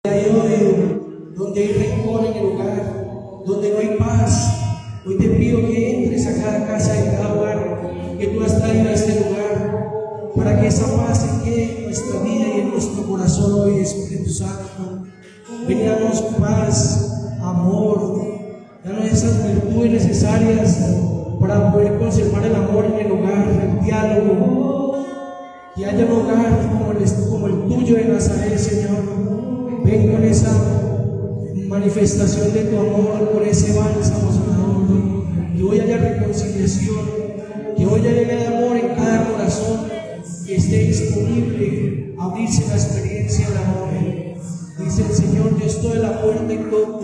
Donde hay rencor en el hogar, donde no hay paz, hoy te pido que entres a cada casa y cada hogar que tú has traído a este lugar, para que esa paz se quede en nuestra vida y en nuestro corazón hoy, Espíritu Santo. Danos paz, amor, danos esas virtudes necesarias para poder conservar el amor en el hogar, el diálogo, que haya un hogar como el tuyo de Nazaret, Señor. Ven con esa manifestación de tu amor, con ese bálsamo sanador, que hoy haya reconciliación, que hoy haya amor en cada corazón, que esté disponible a abrirse la experiencia del amor. Dice el Señor: yo estoy a la puerta y toco.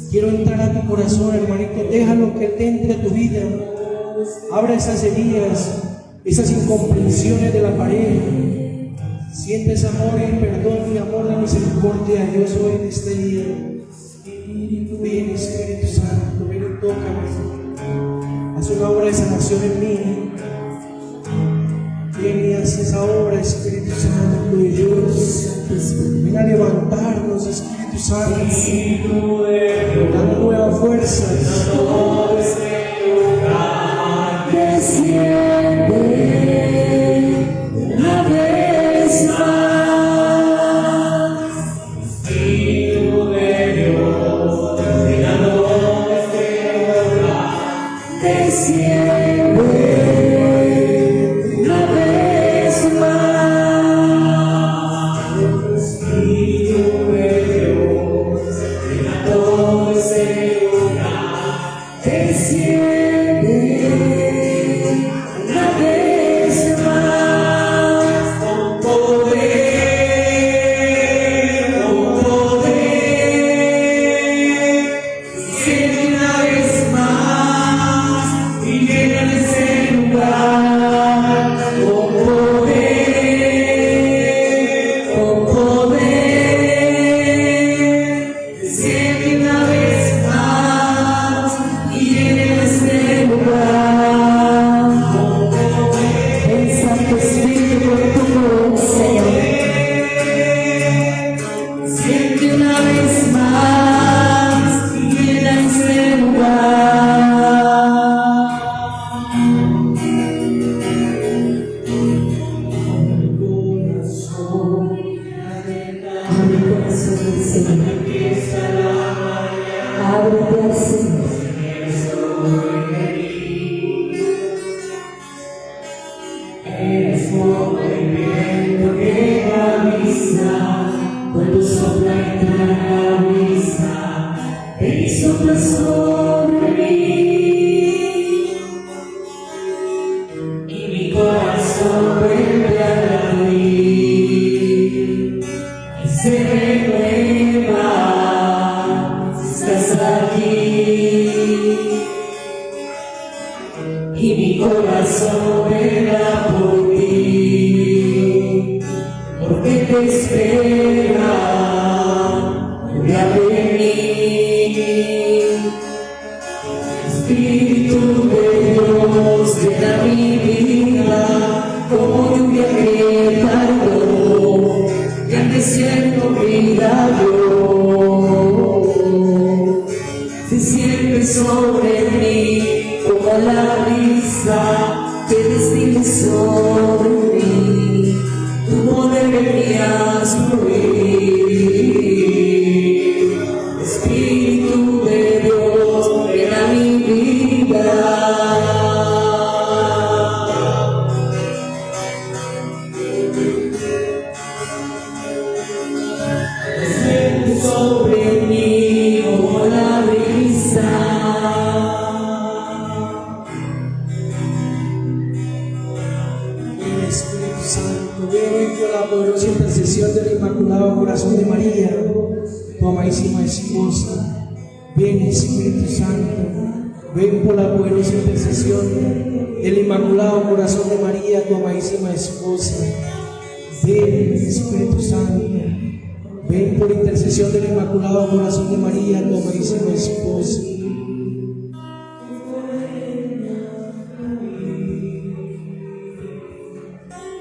Quiero entrar a tu corazón, hermanito. Déjalo que te entre a tu vida. Abra esas heridas, esas incomprensiones de la pared. Sientes amor y perdón y amor y misericordia a Dios hoy en este día. Ven, Espíritu Santo, ven y tócame. Haz una obra de sanación en mí. Ven y haz esa obra, Espíritu Santo de Dios. Ven a levantarnos, Espíritu Santo. Danos nuevas fuerzas. Desciende una vez más, Espíritu de Dios, llenador de este lugar. Desciende una vez más, Espíritu de Dios, llenador de este lugar. Desciende.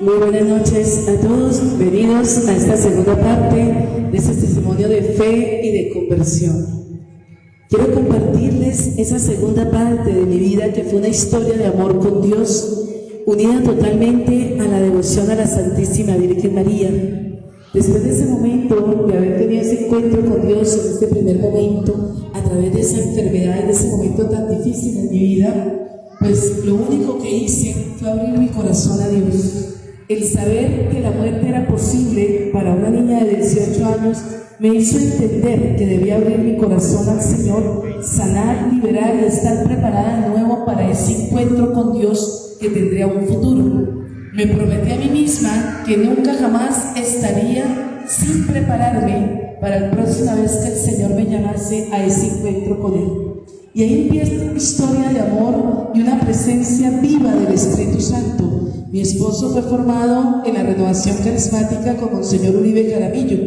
Muy buenas noches a todos, bienvenidos a esta segunda parte de este testimonio fe y de conversión. Quiero compartirles esa segunda parte de mi vida, que fue una historia de amor con Dios, unida totalmente a la devoción a la Santísima Virgen María. Después de ese momento, de haber tenido ese encuentro con Dios en este primer momento, a través de esa enfermedad y de ese momento tan difícil en mi vida, pues lo único que hice fue abrir mi corazón a Dios. El saber que la muerte era posible para una niña de 18 años me hizo entender que debía abrir mi corazón al Señor, sanar, liberar y estar preparada de nuevo para ese encuentro con Dios que tendría un futuro. Me prometí a mí misma que nunca jamás estaría sin prepararme para la próxima vez que el Señor me llamase a ese encuentro con Él. Y ahí empieza una historia de amor y una presencia viva del Espíritu Santo. Mi esposo fue formado en la renovación carismática con Monseñor Uribe Jaramillo.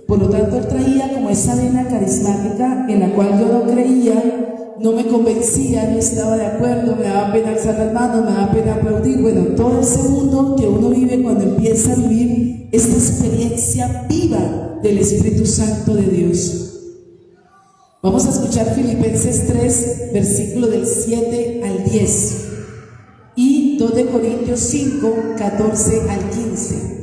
Por lo tanto, él traía como esa vena carismática en la cual yo no creía, no me convencía, no estaba de acuerdo, me daba pena alzar las manos, me daba pena aplaudir. Bueno, todo ese mundo que uno vive cuando empieza a vivir esta experiencia viva del Espíritu Santo de Dios. Vamos a escuchar Filipenses 3, versículo del 7 al 10 y 2 de Corintios 5, 14 al 15.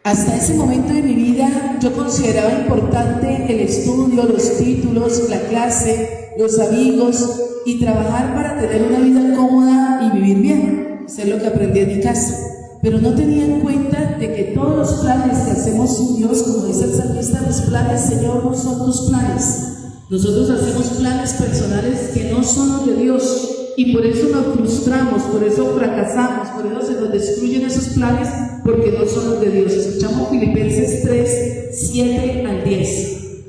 Hasta ese momento de mi vida yo consideraba importante el estudio, los títulos, la clase, los amigos y trabajar para tener una vida cómoda y vivir bien. Eso es lo que aprendí en mi casa. Pero no tenía en cuenta de que todos los planes que hacemos sin Dios, como dice el salmista, los planes, Señor, no son tus planes. Nosotros hacemos planes personales que no son los de Dios. Y por eso nos frustramos, por eso fracasamos, por eso se nos destruyen esos planes, porque no son los de Dios. Escuchamos Filipenses 3, 7 al 10.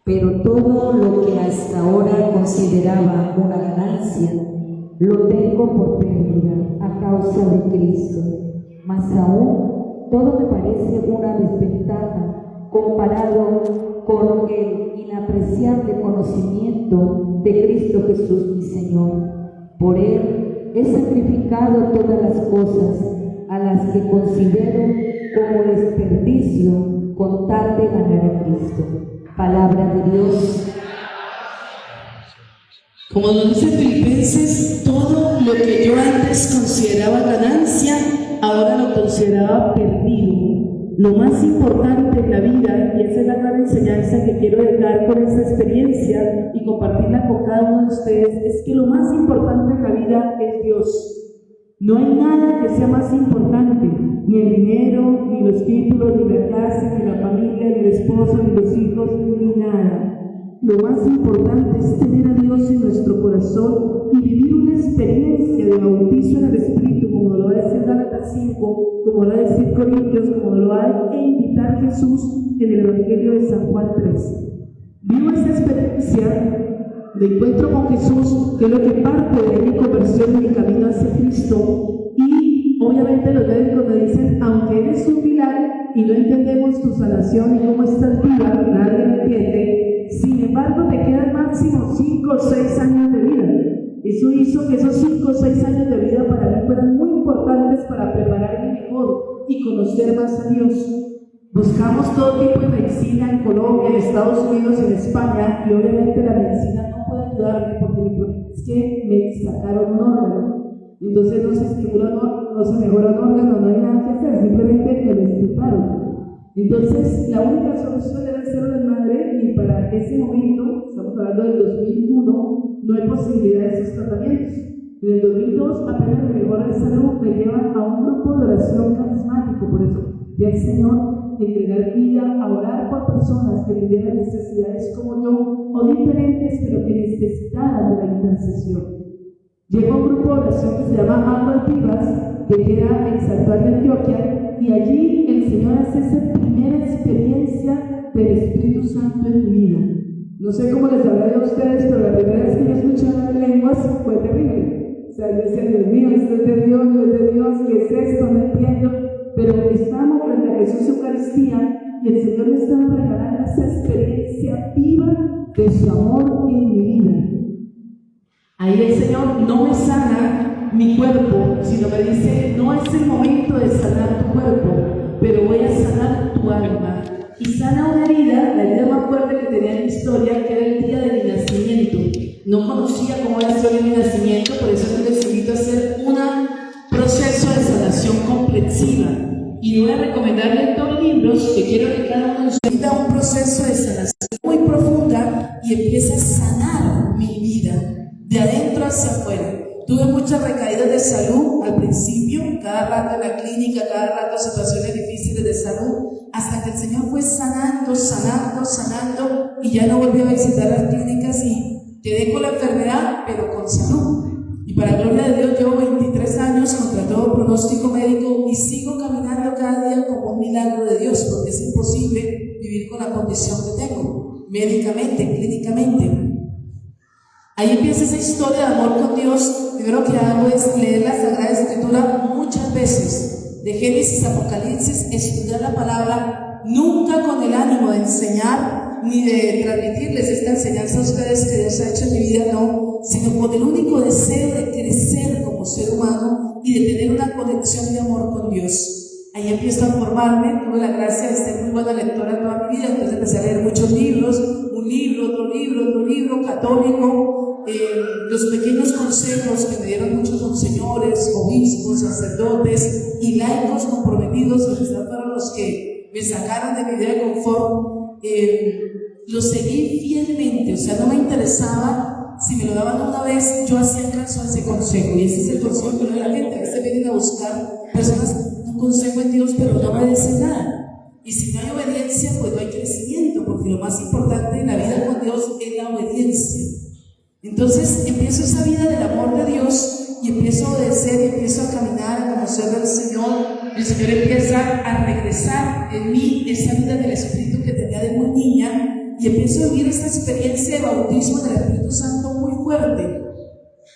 Pero todo lo que hasta ahora consideraba una ganancia, lo tengo por pérdida a causa de Cristo. Mas aún todo me parece una desventaja comparado con el inapreciable conocimiento de Cristo Jesús mi Señor. Por Él he sacrificado todas las cosas, a las que considero como desperdicio con tal de ganar a Cristo. Palabra de Dios. Como nos dice Filipenses, todo lo que yo antes consideraba ganancia, ahora lo consideraba perdido. Lo más importante en la vida, y esa es la gran enseñanza que quiero dejar con esta experiencia y compartirla con cada uno de ustedes, es que lo más importante en la vida es Dios. No hay nada que sea más importante, ni el dinero, ni los títulos, ni la casa, ni la familia, ni el esposo, ni los hijos, ni nada. Lo más importante es tener a Dios en nuestro corazón y vivir una experiencia de bautizo en el Espíritu, como lo va a decir Gálatas 5, como lo va a decir Corintios, como lo va a invitar Jesús en el Evangelio de San Juan 3. Vivo esta experiencia de encuentro con Jesús, que es lo que parte de mi conversión y mi camino hacia Cristo. Y obviamente los médicos me dicen, aunque eres un pilar y no entendemos tu sanación y cómo estás viva, nadie lo entiende. Sin embargo, te quedan máximo 5 o 6 años de vida. Eso hizo que esos 5 o 6 años de vida para mí fueran muy importantes para prepararme mejor y conocer más a Dios. Buscamos todo tipo de medicina en Colombia, en Estados Unidos, en España, y obviamente la medicina no puede ayudarme porque mi problema es que me sacaron un órgano. Entonces no se estimula, no se mejora un órgano, no hay nada que hacer, simplemente me lo extirparon. Entonces, la única solución era ser una madre, y para ese momento, estamos hablando del 2001, no hay posibilidad de esos tratamientos. En el 2002, apenas me mejora de salud, me llevan a un grupo de oración carismático, por eso, y al Señor entregar vida a orar por personas que tuvieran necesidades como yo, o diferentes, pero que necesitaran de la intercesión. Llegó a un grupo de oración que se llama Aguas Vivas, que queda en Santuario de Antioquia, y allí el Señor hace esa primera experiencia del Espíritu Santo en mi vida. No sé cómo les hablé a ustedes, pero la primera vez que yo escuché hablar lenguas fue terrible. O sea, yo decía, Dios mío, esto es de Dios, no es de Dios, ¿qué es esto? No entiendo. Pero estábamos frente a Jesús Eucaristía y el Señor me estaba regalando esa experiencia viva de su amor en mi vida. Ahí el Señor no me sana mi cuerpo, sino me dice, no es el momento de sanar tu cuerpo, pero voy a tu alma y sana una herida, la herida más fuerte que tenía en mi historia, que era el día de mi nacimiento. No conocía cómo era la historia de mi nacimiento, por eso les invito a hacer un proceso de sanación complexiva. Y voy a recomendarles 2 libros que quiero que cada uno de un proceso de sanación muy profunda y empiece a sanar mi vida de adentro hacia afuera. Tuve muchas recaídas de salud al principio, cada rato en la clínica, cada rato situaciones difíciles de salud, hasta que el Señor fue sanando y ya no volví a visitar las clínicas y quedé con la enfermedad, pero con salud. Y para gloria de Dios, llevo 23 años contra todo pronóstico médico y sigo caminando cada día como un milagro de Dios, porque es imposible vivir con la condición que tengo, médicamente, clínicamente. Ahí empieza esa historia de amor con Dios. Primero que hago es leer la Sagrada Escritura muchas veces, de Génesis a Apocalipsis, estudiar la palabra, nunca con el ánimo de enseñar ni de transmitirles esta enseñanza a ustedes que Dios ha hecho en mi vida, no, sino con el único deseo de crecer como ser humano y de tener una conexión de amor con Dios. Ahí empiezo a formarme, tuve la gracia de ser muy buena lectora toda mi vida, entonces empecé a leer muchos libros, un libro, otro libro, católico, los pequeños consejos que me dieron muchos monseñores, obispos, sacerdotes y laicos comprometidos, que fueron los que me sacaron de mi vida de confort, los seguí fielmente, o sea, no me interesaba si me lo daban una vez, yo hacía caso a ese consejo, y ese es el consejo que la gente, a veces vienen a buscar personas un consejo en Dios, pero no obedecen nada. Y si no hay obediencia, pues no hay crecimiento, porque lo más importante en la vida con Dios es la obediencia. Entonces empiezo esa vida del amor de Dios y empiezo a obedecer y empiezo a caminar, a conocer del Señor. El Señor empieza a regresar en mí esa vida del Espíritu que tenía de muy niña y empiezo a vivir esta experiencia de bautismo del Espíritu Santo muy fuerte.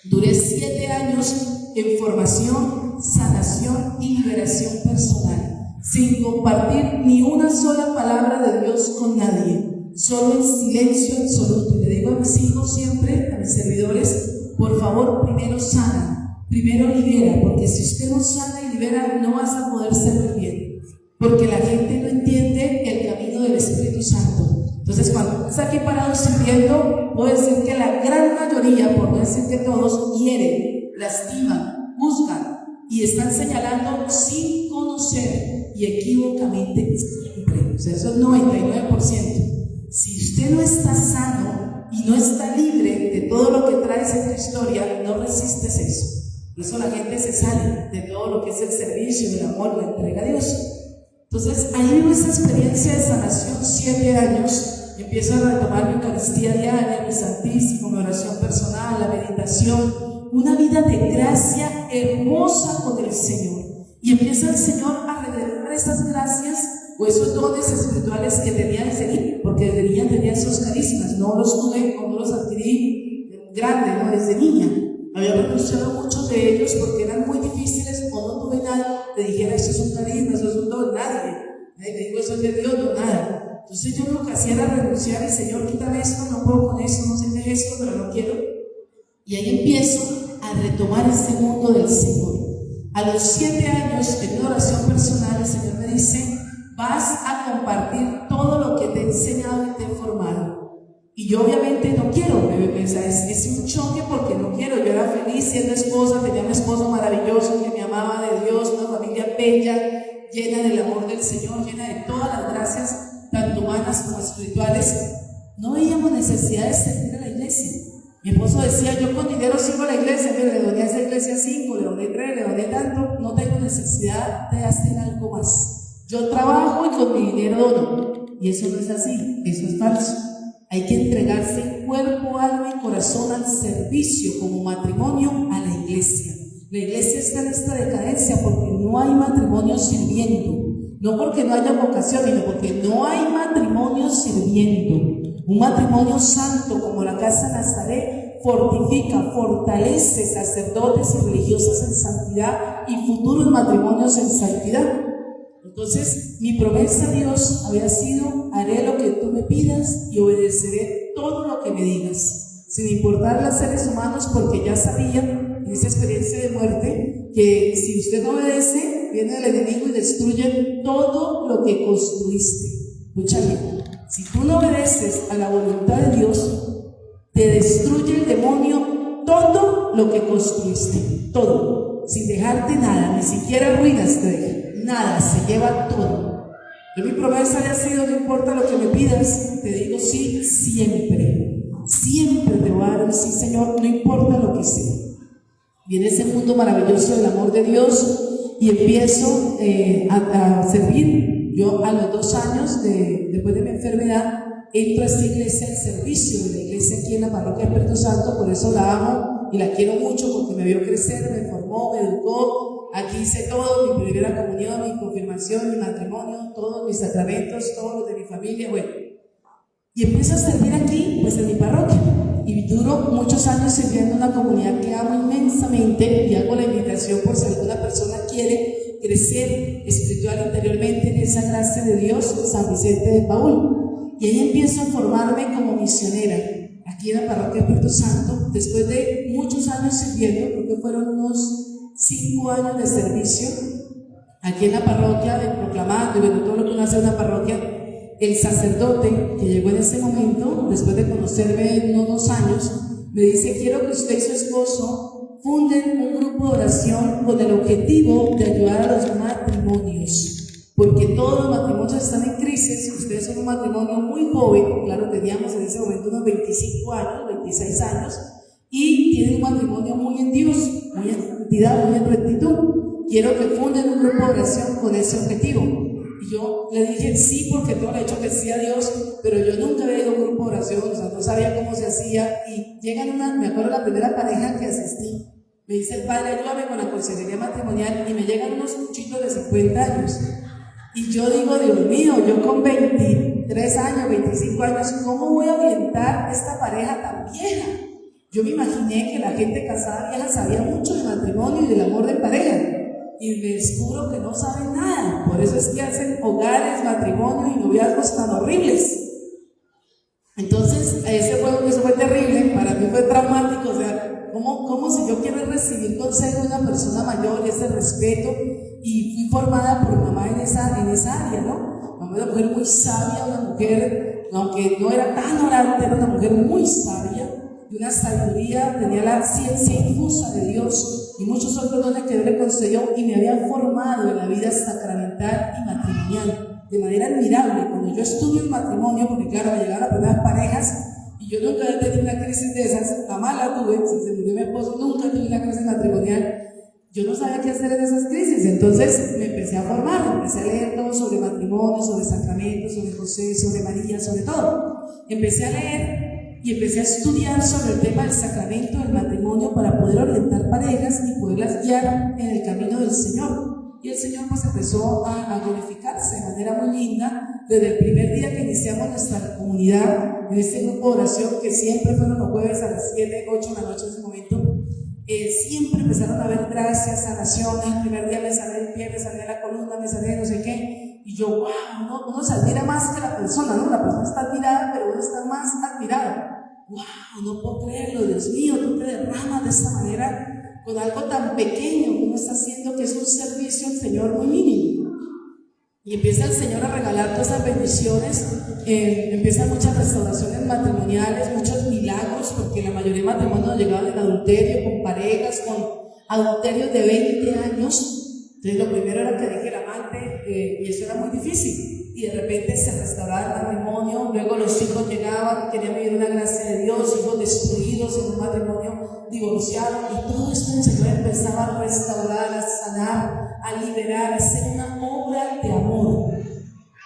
Duré 7 años en formación, sanación y liberación personal, sin compartir ni una sola palabra de Dios con nadie. Solo en silencio absoluto. Le digo a mis hijos siempre, a mis servidores, por favor, primero sana, primero libera, porque si usted no sana y libera, no vas a poder servir bien, porque la gente no entiende el camino del Espíritu Santo. Entonces, cuando estás aquí parado sirviendo, puedo decir que la gran mayoría, por no decir que todos, hieren, lastiman, juzgan y están señalando sin conocer y equívocamente siempre. O sea, eso es 99%. Si usted no está sano y no está libre de todo lo que traes en tu historia, no resistes eso. Por eso la gente se sale de todo lo que es el servicio, el amor, la entrega a Dios. Entonces, ahí vivo esa experiencia de sanación 7 años. Empiezo a retomar mi Eucaristía diaria, mi Santísimo, mi oración personal, la meditación, una vida de gracia hermosa con el Señor. Y empieza el Señor a revelar esas gracias o esos dones espirituales que tenía desde niña, porque desde niña tenía esos carismas, no los tuve o no los adquirí grande, no, desde niña. Había renunciado a muchos de ellos porque eran muy difíciles o no tuve nada que dijera eso es un carisma, eso es un don, nadie me dijo eso es de Dios, no, nada. Entonces yo lo que hacía era renunciar y Señor, quítame esto, no puedo con eso, no sé qué es esto, pero no quiero. Y ahí empiezo a retomar este mundo del Señor. A los 7 años, en una oración personal, el Señor me dice: vas a compartir todo lo que te he enseñado y te he formado. Y yo obviamente no quiero, es un choque porque no quiero. Yo era feliz siendo esposa, tenía un esposo maravilloso que me amaba de Dios, una familia bella, llena del amor del Señor, llena de todas las gracias, tanto humanas como espirituales. No veíamos necesidad de servir a la iglesia. Mi esposo decía: yo con dinero sigo a la iglesia, pero le doné a esa iglesia 5, le doné 3, le doné tanto, no tengo necesidad de hacer algo más. Yo trabajo y con mi dinero dono. Y eso no es así, eso es falso. Hay que entregarse en cuerpo, alma y corazón al servicio como matrimonio a la iglesia. La iglesia está en esta decadencia porque no hay matrimonio sirviendo. No porque no haya vocación, sino porque no hay matrimonio sirviendo. Un matrimonio santo como la Casa de Nazaret fortifica, fortalece sacerdotes y religiosas en santidad y futuros matrimonios en santidad. Entonces, mi promesa a Dios había sido: haré lo que tú me pidas y obedeceré todo lo que me digas, sin importar los seres humanos, porque ya sabía en esa experiencia de muerte que si usted no obedece, viene el enemigo y destruye todo lo que construiste. Escúchame, si tú no obedeces a la voluntad de Dios, te destruye el demonio todo lo que construiste, todo, sin dejarte nada, ni siquiera ruinas te deja, nada, se lleva todo. Yo mi promesa ha sido, no importa lo que me pidas, te digo sí siempre, siempre te voy a dar un sí, Señor, no importa lo que sea. Y en ese mundo maravilloso del amor de Dios, y empiezo a servir. Yo a los 2 años, después de mi enfermedad, entro a esta iglesia en servicio de la iglesia aquí en la parroquia de Espíritu Santo, por eso la amo y la quiero mucho porque me vio crecer, me formó, me educó. Aquí hice todo, mi primera comunión, mi confirmación, mi matrimonio, todos mis sacramentos, todos los de mi familia, bueno. Y empiezo a servir aquí, pues en mi parroquia. Y duro muchos años sirviendo en una comunidad que amo inmensamente, y hago la invitación por si alguna persona quiere crecer espiritual interiormente en esa gracia de Dios, San Vicente de Paúl. Y ahí empiezo a formarme como misionera, aquí en la parroquia de Espíritu Santo, después de muchos años sirviendo, creo que fueron unos 5 años de servicio, aquí en la parroquia, de proclamando y de todo lo que uno hace en una parroquia. El sacerdote que llegó en ese momento, después de conocerme en unos 2 años, me dice: quiero que usted y su esposo funden un grupo de oración con el objetivo de ayudar a los matrimonios, porque todos los matrimonios están en crisis. Ustedes son un matrimonio muy joven, claro, teníamos en ese momento unos 25 años, 26 años, y tienen un matrimonio muy en Dios, muy en santidad, muy en rectitud. Quiero que funden un grupo de oración con ese objetivo. Y yo le dije sí, porque todo le he hecho que sí a Dios, pero yo nunca había ido a un grupo de oración, o sea, no sabía cómo se hacía. Y llegan me acuerdo la primera pareja que asistí, me dice el padre: ayúdame con la consejería matrimonial, y me llegan unos chicos de 50 años. Y yo digo: Dios mío, yo con 23 años, 25 años, ¿cómo voy a orientar a esta pareja tan vieja? Yo me imaginé que la gente casada vieja sabía mucho de matrimonio y del amor de pareja. Y me descubro que no saben nada. Por eso es que hacen hogares, matrimonio y noviazgos tan horribles. Entonces, eso fue terrible, para mí fue traumático. O sea, ¿cómo si yo quiero recibir consejo de una persona mayor, ese respeto? Y fui formada por mi mamá en esa área, ¿no? Mamá era una mujer muy sabia, una mujer, aunque no era tan orante, era una mujer muy sabia, de una sabiduría, tenía la ciencia infusa de Dios y muchos otros dones que Dios le concedió, y me había formado en la vida sacramental y matrimonial de manera admirable. Cuando yo estuve en matrimonio, porque claro, me llegaron las primeras parejas y yo nunca había tenido una crisis de esas, jamás la tuve, se murió mi esposo, nunca tuve una crisis matrimonial. Yo no sabía qué hacer en esas crisis, entonces me empecé a formar, empecé a leer todo sobre matrimonio, sobre sacramentos, sobre José, sobre María, sobre todo. Empecé a leer y empecé a estudiar sobre el tema del sacramento del matrimonio para poder orientar parejas y poderlas guiar en el camino del Señor. Y el Señor pues empezó a glorificarse de manera muy linda desde el primer día que iniciamos nuestra comunidad, en este grupo de oración que siempre fueron los jueves a las 7, 8 de la noche en ese momento. Siempre empezaron a haber gracias, sanaciones. El primer día me sané el pie, me sané la columna, me sané no sé qué, y yo, wow, uno se admira más que la persona, ¿no? La persona está admirada, pero uno está más admirado. Wow, no puedo creerlo, Dios mío, tú te derramas de esta manera con algo tan pequeño que uno está haciendo, que es un servicio al Señor muy mínimo. Y empieza el Señor a regalar todas esas bendiciones, empiezan muchas restauraciones matrimoniales, muchos milagros, porque la mayoría de matrimonios llegaban en adulterio, con parejas, con adulterios de 20 años. Entonces lo primero era que deje el amante, y eso era muy difícil. Y de repente se restauraba el matrimonio, luego los hijos llegaban, querían vivir una gracia de Dios, hijos destruidos en un matrimonio divorciado, y todo esto el Señor empezaba a restaurar, a sanar, a liberar, a hacer una obra de amor.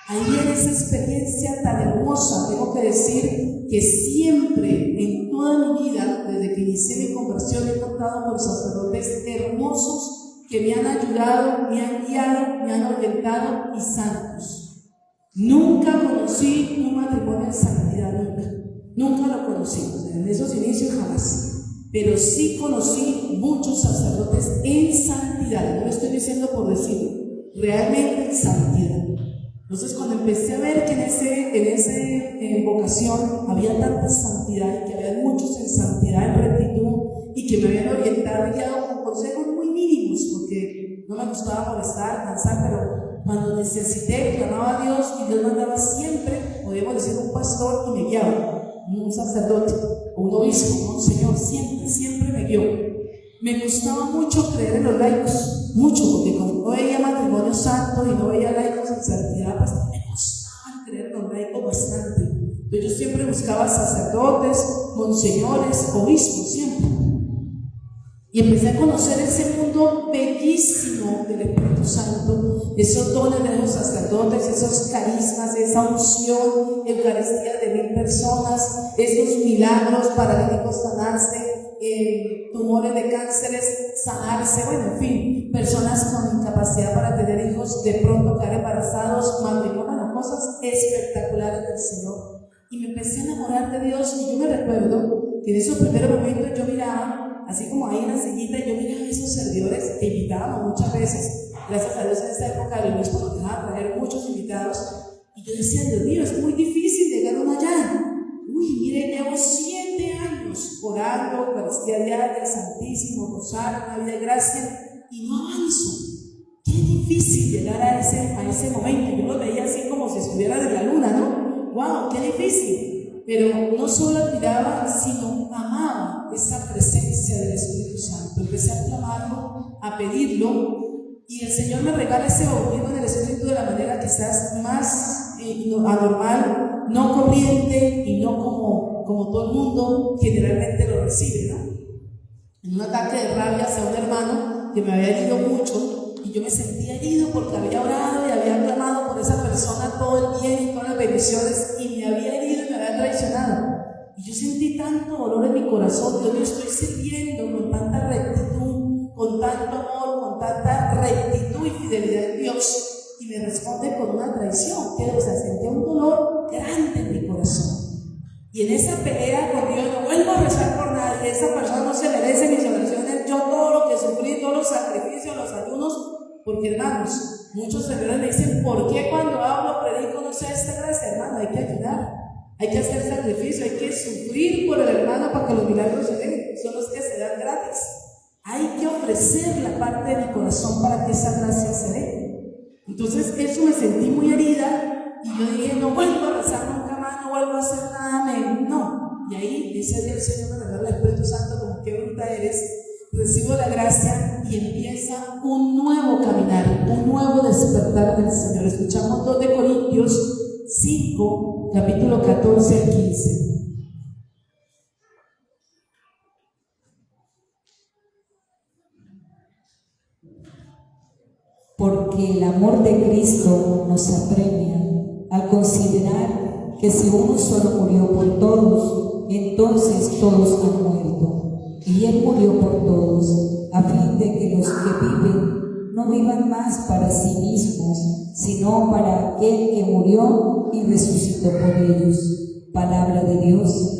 Ahí viene esa experiencia tan hermosa. Tengo que decir que siempre, en toda mi vida, desde que inicié mi conversión, he contado con sacerdotes hermosos que me han ayudado, me han guiado, me han orientado, y santos. Nunca conocí un matrimonio en santidad, nunca lo conocí, o sea, en esos inicios jamás, pero sí conocí muchos sacerdotes en santidad. No lo estoy diciendo por decirlo, realmente en santidad. Entonces, cuando empecé a ver que en esa vocación había tanta santidad, que había muchos en santidad, en rectitud, y que me habían orientado y guiado con consejos muy mínimos, porque no me gustaba molestar, cansar, pero cuando necesité, clamaba a Dios y Dios mandaba siempre, podríamos decir, un pastor y me guiaba, un sacerdote o un obispo, un señor, siempre me guió. Me gustaba mucho creer en los laicos, mucho, porque como no veía matrimonios santos y no veía laicos en santidad, pues me gustaba creer en los laicos bastante. Entonces yo siempre buscaba sacerdotes, monseñores, obispos, siempre. Y empecé a conocer ese mundo bellísimo del Espíritu Santo, esos dones de los sacerdotes, esos carismas, esa unción, Eucaristía de 1000 personas, esos milagros, paralíticos sanarse, tumores de cánceres sanarse, bueno, en fin, personas con incapacidad para tener hijos, de pronto quedar embarazados, matrimonio, cosas espectaculares del Señor. Y me empecé a enamorar de Dios, y yo me recuerdo que en esos primeros momentos yo miraba, así como ahí en la sillita, yo miraba a esos servidores que invitábamos muchas veces. Gracias a Dios en esta época el obispo nos dejaba traer muchos invitados, y yo decía, Dios mío, es muy difícil llegar uno allá. Uy, mire, llevo 7 años orando, Eucaristía diaria, Santísimo, Rosario, una vida de gracia, y no avanzo. Qué difícil llegar a ese momento. Yo lo veía así como si estuviera de la luna, ¿no? ¡Wow! ¡Qué difícil! Pero no solo admiraba, sino amaba esa presencia del Espíritu Santo. Empecé a clamarlo, a pedirlo, y el Señor me regala ese bautismo en el Espíritu de la manera quizás más anormal, no corriente y no como todo el mundo generalmente lo recibe, ¿no? En un ataque de rabia hacia un hermano que me había herido mucho, y yo me sentía herido porque había orado y había clamado por esa persona todo el bien y todas las bendiciones, y me había herido y me había traicionado. Y yo sentí tanto dolor en mi corazón. Dios, yo estoy sirviendo con tanta rectitud, con tanto amor, con tanta rectitud y fidelidad en Dios, y me responde con una traición. O sea, sentía un dolor grande en mi corazón. Y en esa pelea con Dios, no vuelvo a rezar por nadie, esa persona no se merece mis oraciones, yo todo lo que sufrí, todos los sacrificios, los ayunos, porque hermanos, muchos servidores me dicen, ¿por qué cuando hablo, predico, no sea esta gracia? Hermano, hay que ayudar, hay que hacer sacrificio, hay que sufrir por el hermano para que los milagros se den, son los que se dan gratis. Hay que ofrecer la parte de mi corazón para que esa gracia se dé. Entonces, eso me sentí muy herida, y yo dije, no vuelvo a rezar nunca más, no vuelvo a hacer nada, no. Y ahí, ese día el Señor me regaló el Espíritu Santo, como qué bruta eres, recibo la gracia y empieza un nuevo caminar, un nuevo despertar del Señor. Escuchamos 2 de Corintios 5, capítulo 14 al 15. Porque el amor de Cristo nos apremia al considerar que si uno solo murió por todos, entonces todos han muerto. Y Él murió por todos, a fin de que los que viven no vivan más para sí mismos, sino para aquel que murió y resucitó por ellos. Palabra de Dios.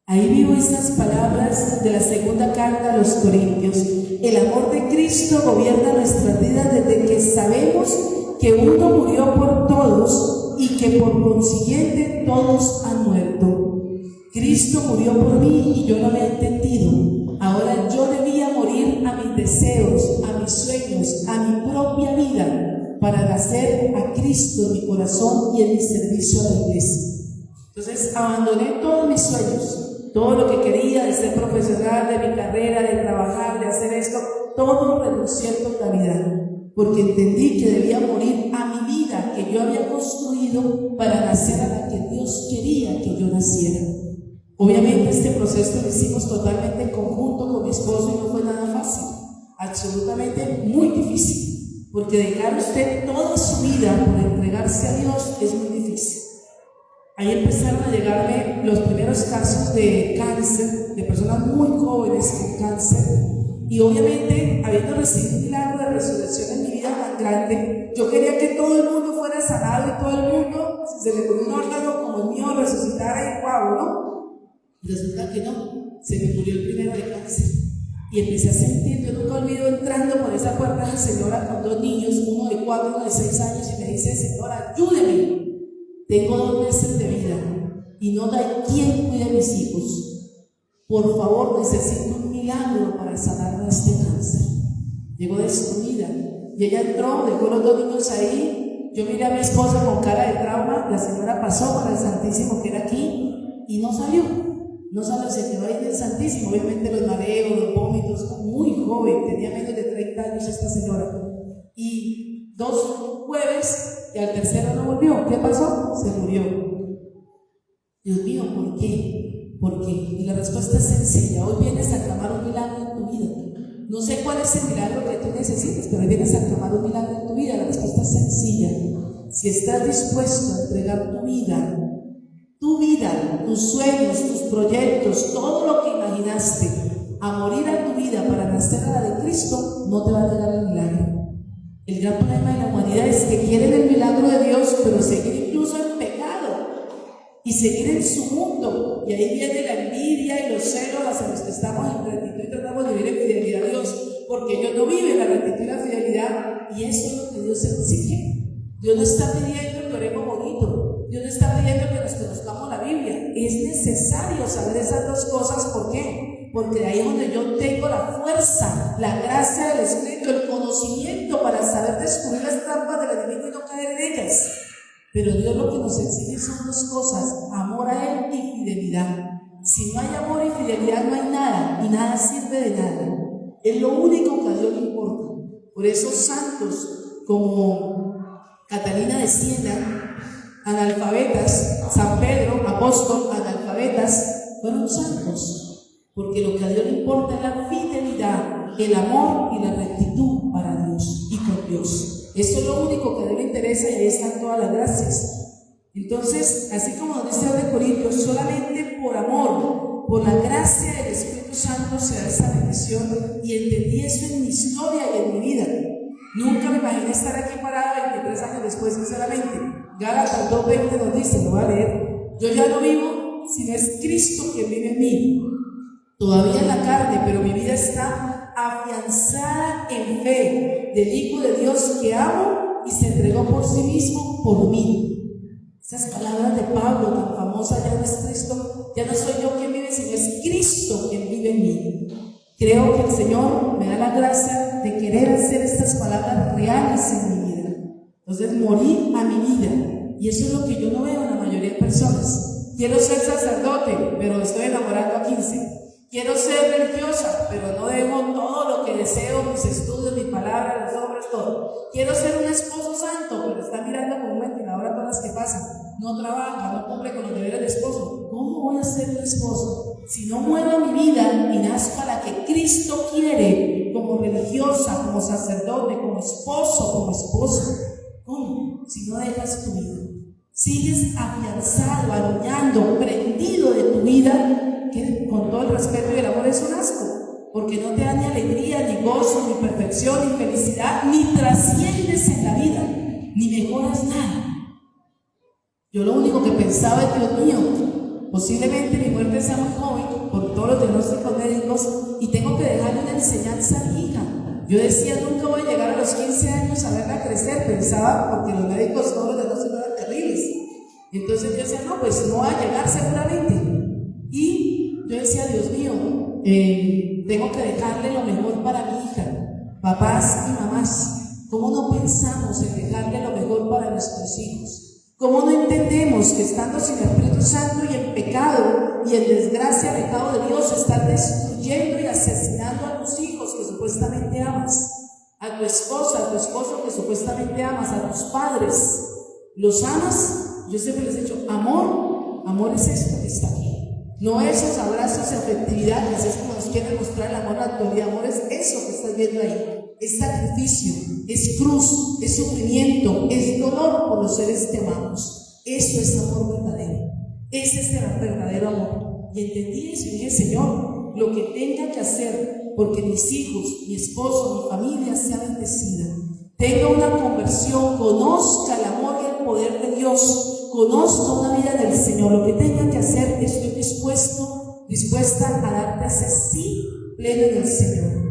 Ahí vivo estas palabras de la segunda carta a los Corintios. El amor de Cristo gobierna nuestras vidas desde que sabemos que uno murió por todos y que por consiguiente todos han muerto. Cristo murió por mí y yo no había entendido. Ahora yo debía morir a mis deseos, a mis sueños, a mi propia vida, para nacer a Cristo en mi corazón y en mi servicio a la iglesia. Entonces abandoné todos mis sueños, todo lo que quería de ser profesional, de mi carrera, de trabajar, de hacer esto, todo renuncié en totalidad, porque entendí que debía morir a mi vida que yo había construido para nacer a la que Dios quería que yo naciera. Obviamente este proceso lo hicimos totalmente en conjunto con mi esposo y no fue nada fácil, absolutamente muy difícil, porque dejar usted toda su vida por entregarse a Dios es muy difícil. Ahí empezaron a llegarme los primeros casos de cáncer, de personas muy jóvenes con cáncer, y obviamente, habiendo recibido un milagro de resurrección en mi vida tan grande, yo quería que todo el mundo fuera sanado y todo el mundo, si se le ponía un órgano como el mío, resucitara y guau, ¿no? Y resulta que no, se me murió el primero de cáncer. Y empecé a sentir, yo nunca olvido entrando por esa puerta de la señora con 2 niños, uno de 4 y uno de 6 años, y me dice, señora, ayúdeme. Tengo 2 meses de vida y no hay quien cuide a mis hijos. Por favor, necesito un milagro para sanarme de este cáncer. llegó destruida. Y ella entró, dejó los 2 niños ahí. Yo miré a mi esposa con cara de trauma. La señora pasó con el Santísimo que era aquí y no salió. No salió, se quedó ahí en el Santísimo. Obviamente los mareos, los vómitos, muy joven, tenía menos de 30 años esta señora. Y 2 jueves y al tercero no volvió. ¿Qué pasó? Se murió. Dios mío, ¿por qué? ¿Por qué? Y la respuesta es sencilla. Hoy vienes a clamar un milagro en tu vida. No sé cuál es el milagro que tú necesitas, pero hoy vienes a clamar un milagro en tu vida. La respuesta es sencilla. Si estás dispuesto a entregar tu vida, tus sueños, tus proyectos, todo lo que imaginaste, a morir a tu vida para nacer a la de Cristo, no te va a llegar el milagro. El gran problema de la humanidad es que quieren el milagro de Dios, pero seguir incluso en pecado y seguir en su mundo. Y ahí viene la envidia y los celos hacia los que estamos en rectitud y tratamos de vivir en fidelidad a Dios, porque ellos no viven la rectitud y la fidelidad, y eso es lo que Dios exige. Dios no está pidiendo que oremos bonito, Dios no está pidiendo que nos conozcamos la Biblia. Es necesario saber esas 2 cosas. ¿Por qué? Porque ahí es donde yo tengo la fuerza, la gracia del Espíritu, el conocimiento para saber descubrir las trampas del enemigo y no caer en ellas. Pero Dios lo que nos exige son 2 cosas: amor a Él y fidelidad. Si no hay amor y fidelidad, no hay nada, y nada sirve de nada. Es lo único que a Dios le importa. Por eso santos como Catalina de Siena, analfabetas, San Pedro, apóstol, analfabetas, fueron santos, porque lo que a Dios le importa es la fidelidad, el amor y la rectitud para Dios y con Dios. Eso es lo único que a Dios le interesa, y ahí están todas las gracias. Entonces, así como nos dice de Corintios, solamente por amor, por la gracia del Espíritu Santo se da esa bendición, y entendí eso en mi historia y en mi vida. Nunca me imaginé estar aquí parada 23 años después, sinceramente. Gálatas 2:20 nos dice, lo voy a leer: yo ya no vivo, sino es Cristo quien vive en mí. Todavía en la carne, pero mi vida está afianzada en fe del Hijo de Dios que amo y se entregó por sí mismo por mí. Esas palabras de Pablo tan famosas: ya no es Cristo, ya no soy yo quien vive, sino es Cristo quien vive en mí. Creo que el Señor me da la gracia de querer hacer estas palabras reales en mi vida. Entonces, morir a mi vida. Y eso es lo que yo no veo en la mayoría de personas. Quiero ser sacerdote, pero estoy enamorando a 15. Quiero ser religiosa, pero no dejo todo lo que deseo, mis estudios, mi palabra, los hombres, todo. Quiero ser un esposo santo, pero está mirando como un ventilador a todas las que pasan. No trabaja, no cumple con los deberes de esposo. ¿Cómo voy a ser un esposo si no muero mi vida y nazco a la que Cristo quiere, como religiosa, como sacerdote, como esposo, como esposa? ¿Cómo? Si no dejas tu vida, sigues afianzado, aruñando, prendido de tu vida, que con todo el respeto y el amor es un asco, porque no te da ni alegría, ni gozo, ni perfección, ni felicidad, ni trasciendes en la vida, ni mejoras nada. Yo lo único que pensaba es: Dios mío, posiblemente mi muerte sea muy joven por todos los diagnósticos médicos y tengo que dejarle una enseñanza a mi hija. Yo decía: nunca voy a llegar a los 15 años a verla crecer, pensaba, porque los médicos todos los diagnósticos eran terribles. Entonces yo decía: no, pues no va a llegar seguramente. Y yo decía: Dios mío, tengo que dejarle lo mejor para mi hija. Papás y mamás, ¿cómo no pensamos en dejarle lo mejor para nuestros hijos? ¿Cómo no entendemos que estando sin el Espíritu Santo y en pecado y en desgracia, pecado de Dios, estás destruyendo y asesinando a tus hijos que supuestamente amas, a tu esposa, a tu esposo que supuestamente amas, a tus padres? ¿Los amas? Yo siempre les he dicho: amor es esto que está aquí. No esos abrazos y afectividad, que es como nos quieren mostrar el amor a la actualidad. Amor es eso que estás viendo ahí. Es sacrificio, es cruz, es sufrimiento, es dolor por los seres que amamos. Eso es amor verdadero. Ese es el verdadero amor. Y entendí eso y dije: Señor, lo que tenga que hacer porque mis hijos, mi esposo, mi familia sea bendecida, tenga una conversión, conozca el amor y el poder de Dios, conozca una vida del Señor, lo que tenga que hacer, estoy dispuesta a darte ese sí pleno en el Señor.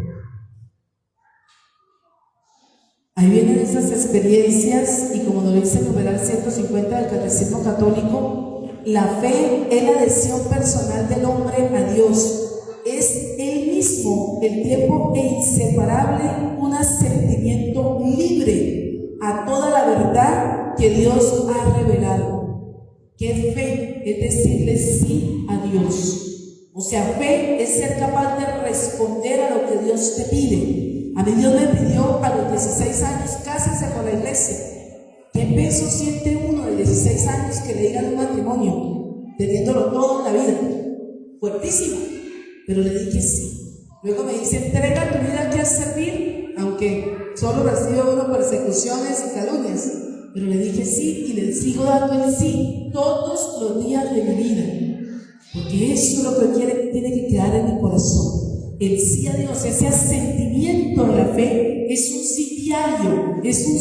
Ahí vienen esas experiencias, y como nos dice el numeral 150 del Catecismo Católico, la fe es la adhesión personal del hombre a Dios. Es Él mismo el tiempo e inseparable, un asentimiento libre a toda la verdad que Dios ha revelado. ¿Qué fe? Es decirle sí a Dios. O sea, fe es ser capaz de responder a lo que Dios te pide. A mí Dios me pidió a los 16 años, cásense con la iglesia. ¿Qué peso siente uno de 16 años que le digan un matrimonio, teniéndolo todo en la vida? Fuertísimo. Pero le dije sí. Luego me dice, entrega tu vida aquí a servir, aunque solo recibo unas persecuciones y calumnias. Pero le dije sí y le sigo dando el sí todos los días de mi vida. Porque eso es lo que tiene que quedar en mi corazón. El sí a Dios, ese asentimiento de la fe, es un sí diario, es un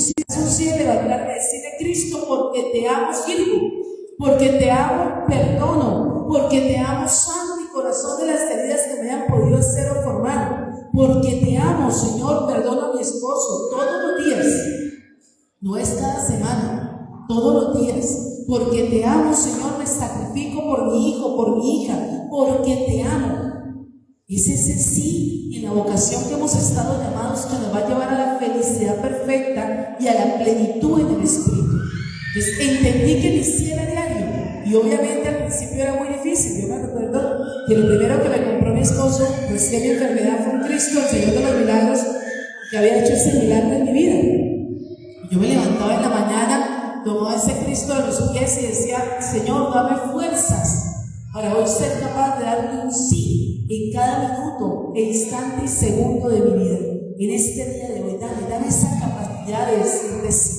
sí de levantarme, decirle Cristo, porque te amo sirvo, porque te amo perdono, porque te amo sano mi corazón de las heridas que me han podido hacer o formar, porque te amo Señor, perdono a mi esposo todos los días, no es cada semana, todos los días. Porque te amo, Señor, me sacrifico por mi hijo, por mi hija, porque te amo. Es ese sí en la vocación que hemos estado llamados que nos va a llevar a la felicidad perfecta y a la plenitud en el Espíritu. Entonces entendí que lo hiciera diario y obviamente al principio era muy difícil. Yo me recuerdo que lo primero que me compró mi esposo recién mi enfermedad fue un Cristo, el Señor de los Milagros, que había hecho ese milagro en mi vida. Yo me levantaba en la mañana, tomaba ese Cristo de los pies y decía, Señor, dame fuerzas para hoy ser capaz de darle un sí en cada minuto, e instante y segundo de mi vida. En este día de hoy, dame esa capacidad de decirle sí.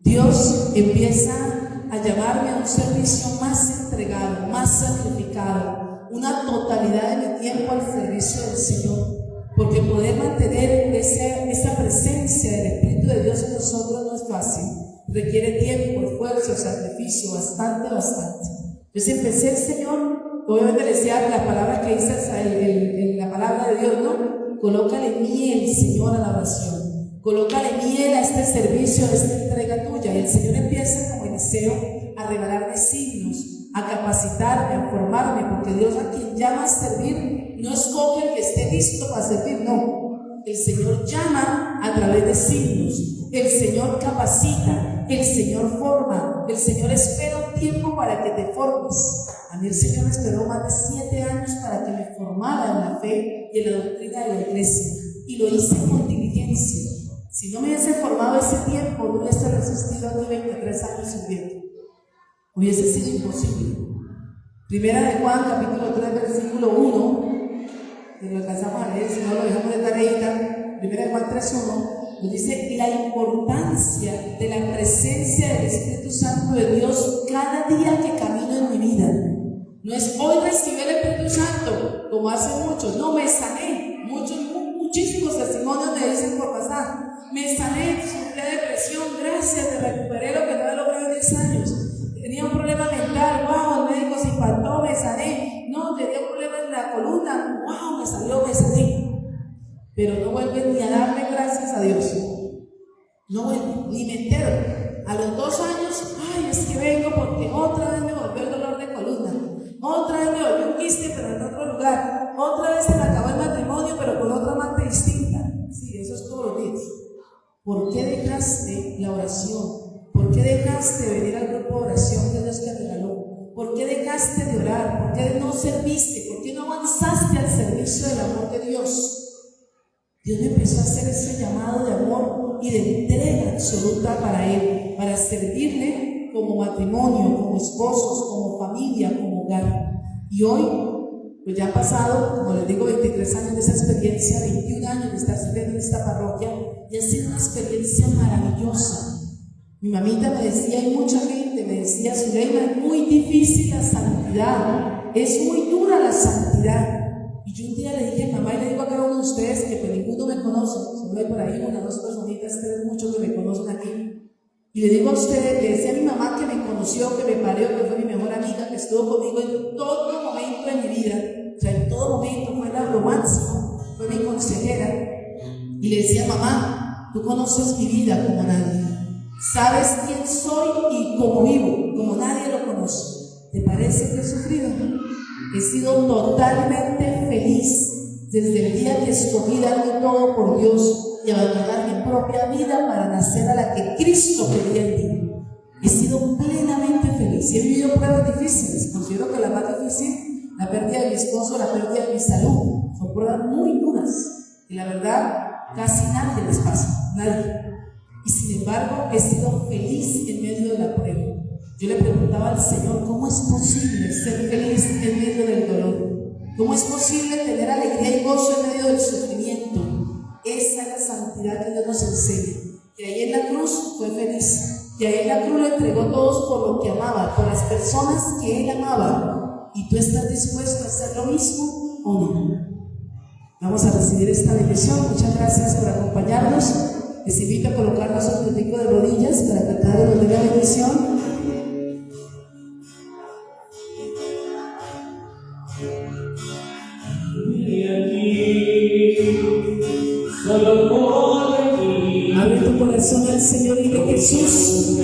Dios empieza a llamarme a un servicio más entregado, más sacrificado, una totalidad de mi tiempo al servicio del Señor, porque poder mantener esa presencia del Espíritu de Dios en nosotros no es fácil, requiere tiempo, esfuerzo, sacrificio, bastante. Entonces empecé el Señor, obviamente le decía las palabras que dice en la palabra de Dios, ¿no? Colócale miel, Señor, a la oración, colócale miel a este servicio, a esta entrega tuya, y el Señor empieza como Eliseo a revelarme signos, a capacitarme, a formarme, porque Dios a quien llama a servir no escoge el que esté listo para servir, no. El Señor llama a través de signos, el Señor capacita, el Señor forma, el Señor espera un tiempo para que te formes. A mí el Señor me esperó más de 7 años para que me formara en la fe y en la doctrina de la iglesia, y lo hice con diligencia. Si no me hubiese formado ese tiempo, no hubiese resistido aquí 23 años sirviendo. Hubiese sido imposible. Primera de Juan, capítulo 3, versículo 1, que lo alcanzamos a leer, si no lo dejamos de tareita. Primera de Juan 3:1, nos dice la importancia de la presencia del Espíritu Santo de Dios cada día que camino en mi vida. No es hoy recibí el Espíritu Santo, como hacen muchos, no, me sané. Muchísimos testimonios me dicen por pasar, me sané, sufrí depresión, gracias, te recuperé lo que no he logrado en 10 años. Tenía un problema mental, wow, el médico se impactó, me sané. No, tenía un problema en la columna, wow, me salió, me sané. Pero no vuelven ni a darme gracias a Dios. No vuelven, ni me entero. A los 2 años, ay, es que vengo porque otra vez me volvió el dolor de columna. Otra vez me volvió un quiste, pero en otro lugar. Otra vez se me acabó el matrimonio, pero con otra amante distinta. Sí, eso es todos los días. ¿Por qué dejaste la oración? ¿Por qué dejaste de venir al grupo de oración que Dios te regaló? ¿Por qué dejaste de orar? ¿Por qué no serviste? ¿Por qué no avanzaste al servicio del amor de Dios? Dios me empezó a hacer ese llamado de amor y de entrega absoluta para Él, para servirle como matrimonio, como esposos, como familia, como hogar. Y hoy, pues ya han pasado, como les digo, 23 años de esa experiencia, 21 años de estar sirviendo en esta parroquia, y ha sido una experiencia maravillosa. Mi mamita me decía, hay mucha gente, me decía, Zuleima, es muy difícil la santidad, es muy dura la santidad. Y yo un día le dije a mamá, y le digo a cada uno de ustedes, que pues ninguno me conoce, solo hay por ahí 1 o 2 personitas, 3 muchos que me conocen aquí. Y le digo a ustedes, le decía a mi mamá que me conoció, que me parió, que fue mi mejor amiga, que estuvo conmigo en todo momento de mi vida, o sea, en todo momento, fue lo máximo, fue mi consejera. Y le decía, mamá, tú conoces mi vida como nadie. Sabes quién soy y cómo vivo, como nadie lo conoce. ¿Te parece que he sufrido? He sido totalmente feliz desde el día que escogí darme todo por Dios y abandonar mi propia vida para nacer a la que Cristo quería en mí. He sido plenamente feliz. He vivido pruebas difíciles. Considero que la más difícil, la pérdida de mi esposo, la pérdida de mi salud. Son pruebas muy duras y la verdad casi nadie les pasa, nadie. Y sin embargo he sido feliz en medio de la prueba. Yo le preguntaba al Señor, ¿cómo es posible ser feliz en medio del dolor? ¿Cómo es posible tener alegría y gozo en medio del sufrimiento? Esa es la santidad que Dios nos enseña. Que ahí en la cruz fue feliz, que ahí en la cruz lo entregó todos por lo que amaba, por las personas que Él amaba. ¿Y tú estás dispuesto a hacer lo mismo o no? Vamos a recibir esta bendición. Muchas gracias por acompañarnos. Les invito a colocarnos un minutico de rodillas para que cada uno tenga bendición. Abre tu corazón al Señor y dile: Jesús,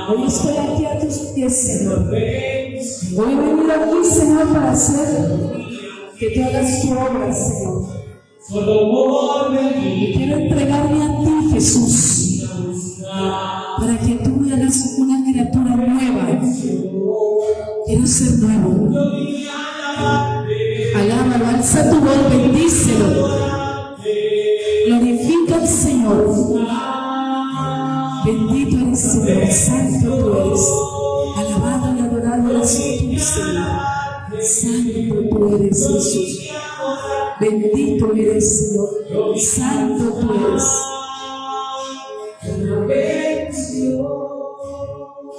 hoy estoy aquí a tus pies, Señor. Hoy he venido aquí, Señor, para hacer que tú hagas tu obra, Señor. Quiero entregarme a ti, Jesús, para que tú me hagas una criatura nueva. Quiero ser nuevo. Alábalo, alza tu voz, bendícelo. Glorifica al Señor. Bendito eres, Señor, santo tú eres. Alabado y adorado eres tú, Señor. Santo tú eres, Jesús. Bendito eres, Señor. Santo tú eres.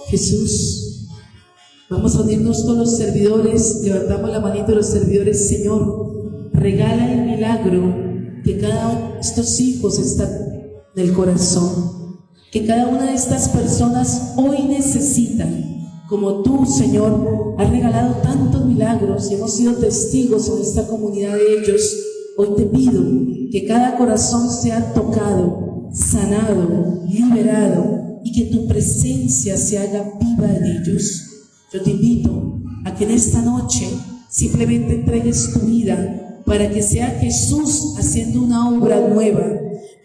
Jesús, vamos a unirnos con los servidores. Levantamos la manita de los servidores. Señor, regala el milagro que cada uno de estos hijos está en el corazón, que cada una de estas personas hoy necesitan. Como tú, Señor, has regalado tantos milagros y hemos sido testigos en esta comunidad de ellos, hoy te pido que cada corazón sea tocado, sanado, liberado y que tu presencia se haga viva en ellos. Yo te invito a que en esta noche simplemente entregues tu vida para que sea Jesús haciendo una obra nueva,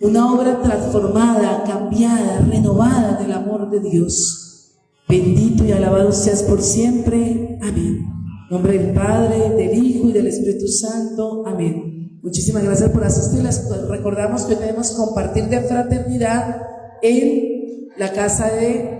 una obra transformada, cambiada, renovada del amor de Dios. Bendito y alabado seas por siempre. Amén. En nombre del Padre, del Hijo y del Espíritu Santo. Amén. Muchísimas gracias por asistir. Les recordamos que tenemos compartir de fraternidad en la casa de